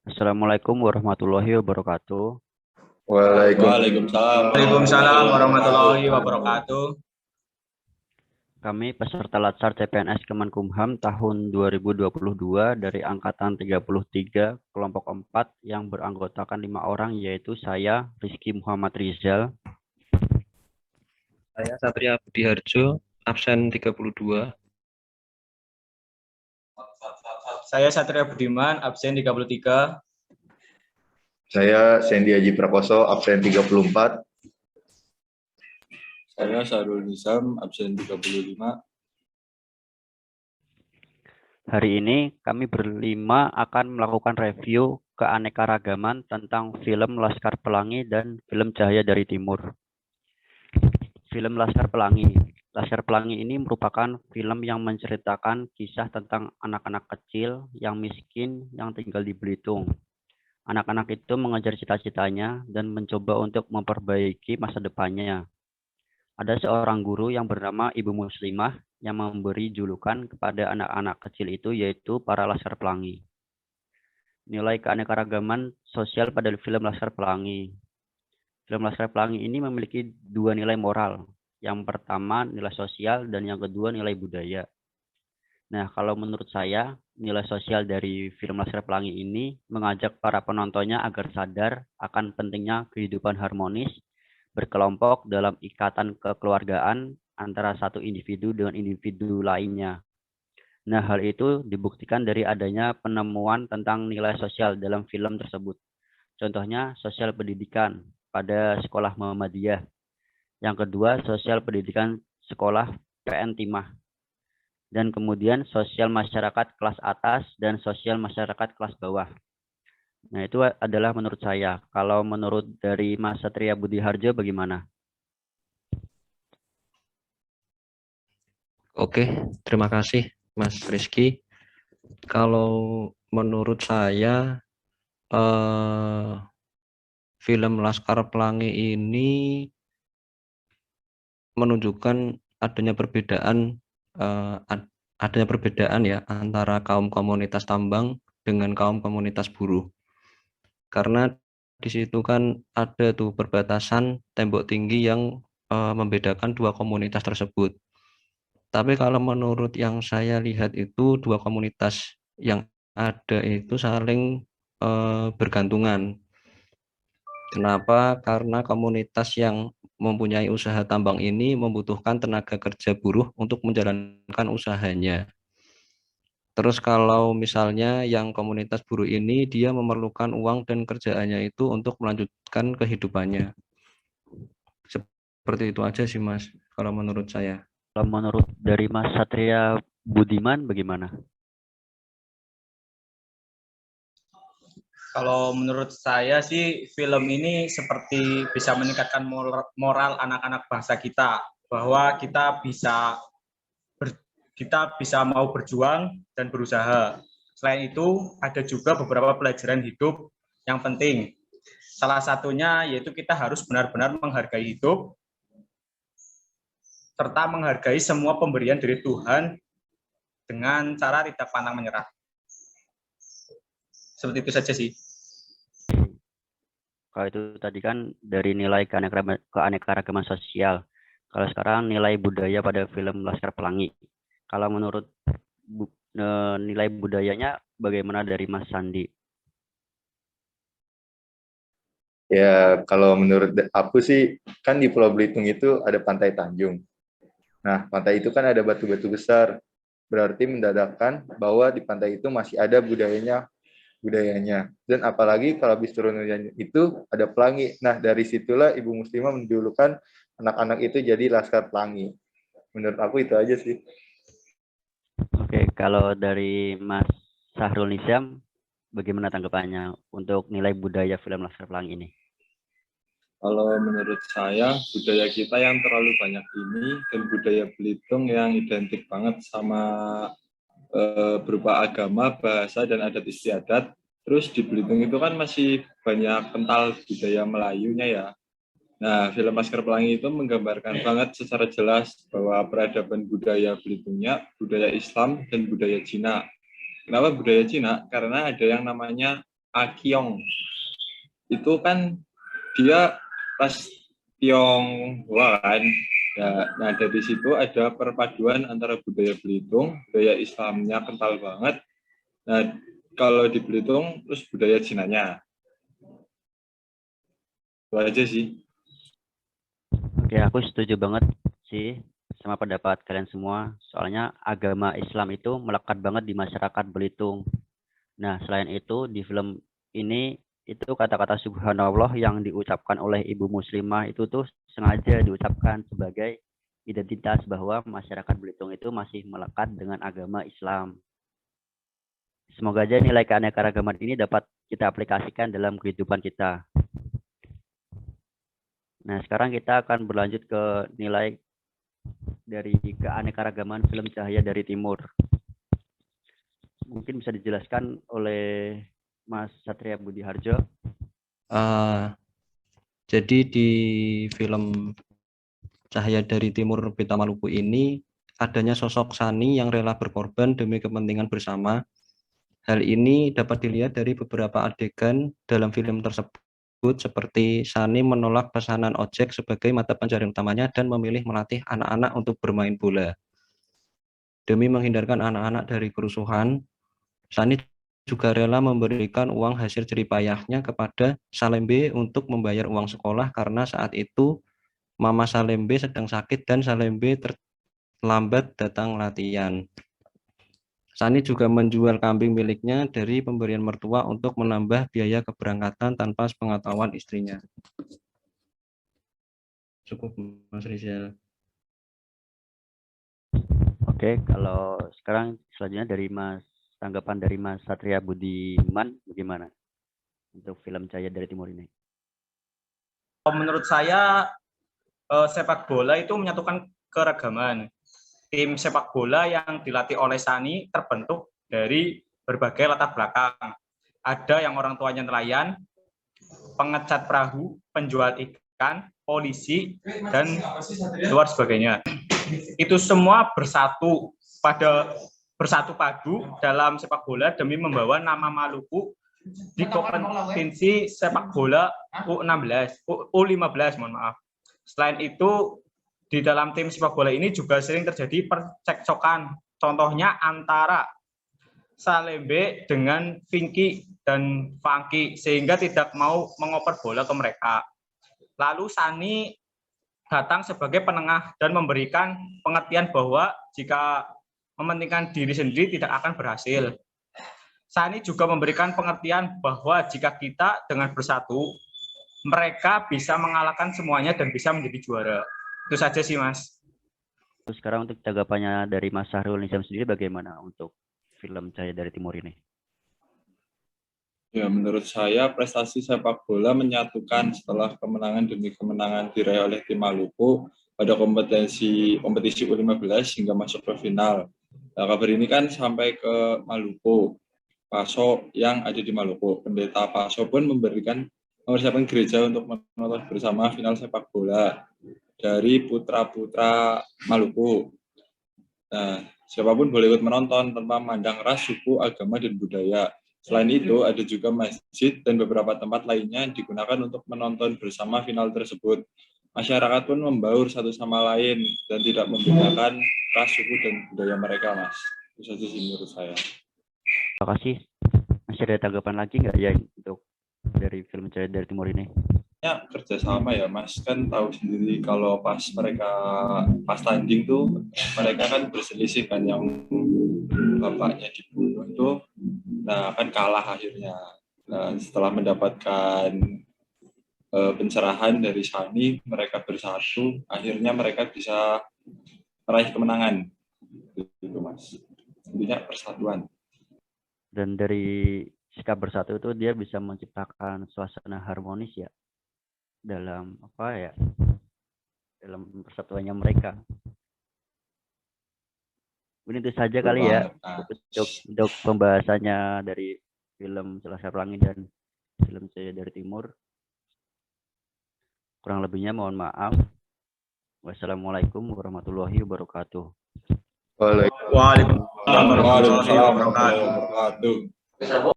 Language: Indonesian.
Assalamualaikum warahmatullahi wabarakatuh. Waalaikumsalam. Waalaikumsalam warahmatullahi wabarakatuh. Kami peserta Latsar CPNS Kemenkumham tahun 2022 dari Angkatan 33 kelompok 4 yang beranggotakan 5 orang, yaitu saya, Rizky Muhammad Rizal. Saya Satria Budiharjo, absen 32. Saya Satria Budiman, absen 33. Saya Sandy Haji Prakoso, absen 34. Saya Sarul Nizam, absen 35. Hari ini kami berlima akan melakukan review keanekaragaman tentang film Laskar Pelangi dan film Cahaya dari Timur. Film Laskar Pelangi. Laskar Pelangi ini merupakan film yang menceritakan kisah tentang anak-anak kecil yang miskin yang tinggal di Belitung. Anak-anak itu mengejar cita-citanya dan mencoba untuk memperbaiki masa depannya. Ada seorang guru yang bernama Ibu Muslimah yang memberi julukan kepada anak-anak kecil itu, yaitu para Laskar Pelangi. Nilai keanekaragaman sosial pada film Laskar Pelangi. Film Laskar Pelangi ini memiliki dua nilai moral. Yang pertama nilai sosial dan yang kedua nilai budaya. Nah, kalau menurut saya, nilai sosial dari film Laskar Pelangi ini mengajak para penontonnya agar sadar akan pentingnya kehidupan harmonis, berkelompok dalam ikatan kekeluargaan antara satu individu dengan individu lainnya. Nah, hal itu dibuktikan dari adanya penemuan tentang nilai sosial dalam film tersebut. Contohnya, sosial pendidikan pada sekolah Muhammadiyah. Yang kedua, sosial pendidikan sekolah PN Timah. Dan kemudian sosial masyarakat kelas atas dan sosial masyarakat kelas bawah. Nah, itu adalah menurut saya. Kalau menurut dari Mas Satria Budiharjo bagaimana? Oke, terima kasih Mas Rizky. Kalau menurut saya, film Laskar Pelangi ini menunjukkan adanya perbedaan ya antara kaum komunitas tambang dengan kaum komunitas buruh. Karena di situ kan ada tuh perbatasan tembok tinggi yang membedakan dua komunitas tersebut. Tapi kalau menurut yang saya lihat itu dua komunitas yang ada itu saling bergantungan. Kenapa? Karena komunitas yang mempunyai usaha tambang ini membutuhkan tenaga kerja buruh untuk menjalankan usahanya. Terus kalau misalnya yang komunitas buruh ini dia memerlukan uang dan kerjaannya itu untuk melanjutkan kehidupannya. Seperti itu aja sih Mas, kalau menurut saya. Kalau menurut dari Mas Satria Budiman bagaimana? Kalau menurut saya sih film ini seperti bisa meningkatkan moral anak-anak bangsa kita, bahwa kita bisa mau berjuang dan berusaha. Selain itu, ada juga beberapa pelajaran hidup yang penting. Salah satunya yaitu kita harus benar-benar menghargai hidup serta menghargai semua pemberian dari Tuhan dengan cara tidak pantang menyerah. Seperti itu saja sih. Kalau itu tadi kan dari nilai keanekaragaman sosial. Kalau sekarang nilai budaya pada film Laskar Pelangi. Kalau menurut nilai budayanya bagaimana dari Mas Sandi? Ya, kalau menurut aku sih, kan di Pulau Belitung itu ada Pantai Tanjung. Nah, pantai itu kan ada batu-batu besar. Berarti mendadakkan bahwa di pantai itu masih ada budayanya. Dan apalagi kalau habis turun hujan itu ada pelangi. Nah, dari situlah Ibu Muslimah menjulukan anak-anak itu jadi Laskar Pelangi. Menurut aku itu aja sih. Oke, kalau dari Mas Sahrul Nizam, bagaimana tanggapannya untuk nilai budaya film Laskar Pelangi ini? Kalau menurut saya, budaya kita yang terlalu banyak ini dan budaya Belitung yang identik banget sama berupa agama, bahasa, dan adat istiadat. Terus di Belitung itu kan masih banyak kental budaya Melayunya ya. Nah, film Laskar Pelangi itu menggambarkan banget secara jelas bahwa peradaban budaya Belitungnya, budaya Islam, dan budaya Cina. Kenapa budaya Cina? Karena ada yang namanya Akyong. Itu kan dia pas Tionghoa kan. Ya, nah dari situ ada perpaduan antara budaya Belitung, budaya Islamnya kental banget. Nah, kalau di Belitung terus budaya Cinanya. Itu aja sih. Oke, aku setuju banget sih sama pendapat kalian semua. Soalnya agama Islam itu melekat banget di masyarakat Belitung. Nah, selain itu di film ini itu kata-kata subhanallah yang diucapkan oleh ibu muslimah itu tuh sengaja diucapkan sebagai identitas bahwa masyarakat Belitung itu masih melekat dengan agama Islam. Semoga aja nilai keanekaragaman ini dapat kita aplikasikan dalam kehidupan kita. Nah, sekarang kita akan berlanjut ke nilai dari keanekaragaman film Cahaya dari Timur. Mungkin bisa dijelaskan oleh Mas Satria Budi Harjo. Jadi di film Cahaya dari Timur Beta Maluku ini adanya sosok Sani yang rela berkorban demi kepentingan bersama. Hal ini dapat dilihat dari beberapa adegan dalam film tersebut, seperti Sani menolak pesanan ojek sebagai mata pencarian utamanya dan memilih melatih anak-anak untuk bermain bola. Demi menghindarkan anak-anak dari kerusuhan, Sani juga rela memberikan uang hasil jeripayahnya kepada Salembe untuk membayar uang sekolah karena saat itu Mama Salembe sedang sakit dan Salembe terlambat datang latihan. Sani juga menjual kambing miliknya dari pemberian mertua untuk menambah biaya keberangkatan tanpa sepengetahuan istrinya. Cukup, Mas Rizal. Oke, kalau sekarang selanjutnya dari tanggapan dari Mas Satria Budiman bagaimana untuk film Cahaya dari Timur ini? Menurut saya sepak bola itu menyatukan keragaman. Tim sepak bola yang dilatih oleh Sani terbentuk dari berbagai latar belakang. Ada yang orang tuanya nelayan, pengecat perahu, penjual ikan, polisi, dan luar sebagainya. Itu semua bersatu padu dalam sepak bola demi membawa nama Maluku di kompetisi sepak bola U15, mohon maaf. Selain itu, di dalam tim sepak bola ini juga sering terjadi percekcokan. Contohnya antara Salembe dengan Vinky dan Funky, sehingga tidak mau mengoper bola ke mereka. Lalu Sani datang sebagai penengah dan memberikan pengertian bahwa jika mementingkan diri sendiri tidak akan berhasil. Sani juga memberikan pengertian bahwa jika kita dengan bersatu, mereka bisa mengalahkan semuanya dan bisa menjadi juara. Itu saja sih, Mas. Sekarang untuk tanggapannya dari Mas Sahrul Nizam sendiri bagaimana untuk film Cahaya dari Timur ini? Ya, menurut saya prestasi sepak bola menyatukan setelah kemenangan demi kemenangan diraih oleh tim Maluku pada kompetisi U15 hingga masuk ke final. Nah, kabar ini kan sampai ke Maluku. Paso yang ada di Maluku. Pendeta Paso pun mempersiapkan gereja untuk menonton bersama final sepak bola dari putra-putra Maluku. Nah, siapapun boleh ikut menonton tanpa memandang ras, suku, agama, dan budaya. Selain itu, ada juga masjid dan beberapa tempat lainnya yang digunakan untuk menonton bersama final tersebut. Masyarakat pun membaur satu sama lain dan tidak membedakan ras, suku, dan budaya mereka, Mas. Itu saja sih menurut saya. Terima kasih. Masih ada tanggapan lagi nggak ya untuk dari film Cahaya dari Timur ini? Ya, kerjasama ya, Mas. Kan tahu sendiri kalau pas tanding tuh, mereka kan berselisih kan, yang bapaknya dibunuh itu. Nah, kan kalah akhirnya. Nah, setelah mendapatkan pencerahan dari Sani, mereka bersatu, akhirnya mereka bisa meraih kemenangan. Gitu, Mas. Intinya persatuan. Dan dari sikap bersatu itu dia bisa menciptakan suasana harmonis ya dalam dalam persatuannya mereka. Ini itu saja kali ya untuk pembahasannya dari film Laskar Pelangi dan film Cahaya dari Timur. Kurang lebihnya mohon maaf. Wassalamualaikum warahmatullahi wabarakatuh. Waalaikumsalam warahmatullahi wabarakatuh.